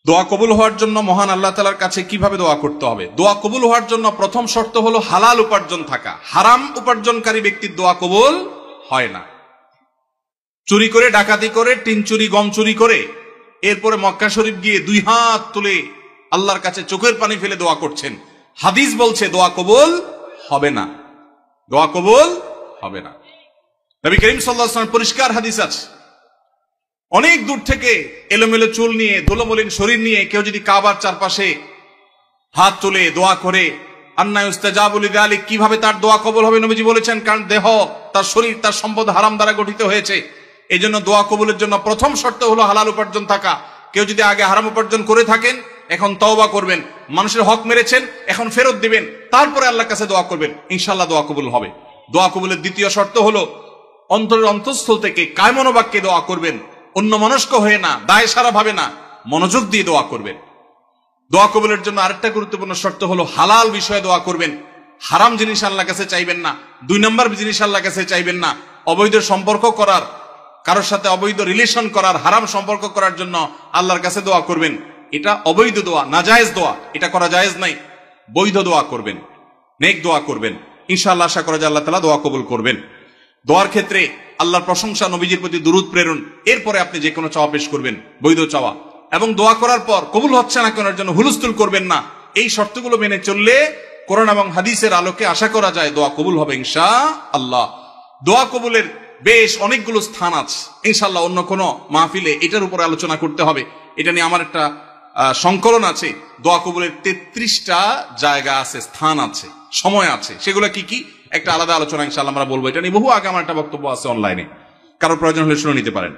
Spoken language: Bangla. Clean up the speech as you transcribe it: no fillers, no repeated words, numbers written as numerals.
দোয়া কবুল হওয়ার জন্য মহান আল্লাহ তাআলার কাছে কিভাবে দোয়া করতে হবে? দোয়া কবুল হওয়ার জন্য প্রথম শর্ত হলো হালাল উপার্জন থাকা। হারাম উপার্জনকারী ব্যক্তির দোয়া কবুল হয় না। চুরি করে, ডাকাতি করে, টিন চুরি, গম চুরি করে এরপরে মক্কা শরীফ গিয়ে 2 হাত তুলে আল্লাহর কাছে চোখের পানি ফেলে দোয়া করছেন, হাদিস বলছে দোয়া কবুল হবে না। দোয়া কবুল হবে না। নবী করিম সাল্লাল্লাহু আলাইহি ওয়াসাল্লাম পরিষ্কার হাদিস আছে, অনেক দূর থেকে এলোমেলো চুল নিয়ে, ধুলোমলিন শরীর নিয়ে কেউ যদি কাবার চারপাশে হাত তুলে দোয়া করে, আন্না ইউস্তাজাবু লিযালিক, কিভাবে তার দোয়া কবুল হবে? নবীজি বলেছেন, কারণ দেহ, তার শরীর, তার সম্পদ হারাম দ্বারা গঠিত হয়েছে। এই জন্য দোয়া কবুলের জন্য প্রথম শর্ত হলো হালাল উপার্জন থাকা। কেউ যদি আগে হারাম উপার্জন করে থাকেন, এখন তওবা করবেন, মানুষের হক মেরেছেন, এখন ফেরত দিবেন, তারপরে আল্লাহর কাছে দোয়া করবেন, ইনশাআল্লাহ দোয়া কবুল হবে। দোয়া কবুলের দ্বিতীয় শর্ত হলো অন্তরের অন্তঃস্থল থেকে কায়মনোবাক্যে দোয়া করবেন, অন্য মনস্ক হয়ে না, দায় সারা ভাবে না, মনোযোগ দিয়ে দোয়া করবেন। দোয়া কবুলের জন্য আরেকটা গুরুত্বপূর্ণ শর্ত হলো হালাল বিষয়ে দোয়া করবেন। হারাম জিনিস আল্লাহর কাছে চাইবেন না, 2 নম্বর জিনিস আল্লাহর কাছে চাইবেন না। অবৈধ সম্পর্ক করার, কারোর সাথে অবৈধ রিলেশন করার, হারাম সম্পর্ক করার জন্য আল্লাহর কাছে দোয়া করবেন, এটা অবৈধ দোয়া, নাজায়েজ দোয়া, এটা করা জায়েজ নাই। বৈধ দোয়া করবেন, নেক দোয়া করবেন, ইনশাআল্লাহ আশা করা যায় আল্লাহ তাআলা দোয়া কবুল করবেন। দোয়ার ক্ষেত্রে আল্লাহর প্রশংসা, নবীজির প্রতি দুরূদ প্রেরণ, এরপরে আপনি যে কোনো চাওয়া পেশ করবেন, বৈধ চাওয়া। এবং দোয়া করার পর কবুল হচ্ছে না কেন জন্য হুলস্থুল করবেন না। এই শর্তগুলো মেনে চললে কোরআন এবং হাদিসের আলোকে আশা করা যায় দোয়া কবুল হবে ইনশাআল্লাহ। দোয়া কবুলের বেশ অনেকগুলো স্থান আছে, ইনশাআল্লাহ অন্য কোনো মাহফিলে এটার উপরে আলোচনা করতে হবে। এটা নিয়ে আমার একটা সংকলন আছে। দোয়া কবুলের 33টা জায়গা আছে, স্থান আছে, সময় আছে। সেগুলো কি কি একটা আলাদা আলোচনা ইনশাআল্লাহ আমরা বলবো। এটা নিয়ে বহু আগে আমার একটা বক্তব্য আছে অনলাইনে, কারো প্রয়োজন হলে শুনে নিতে পারেন।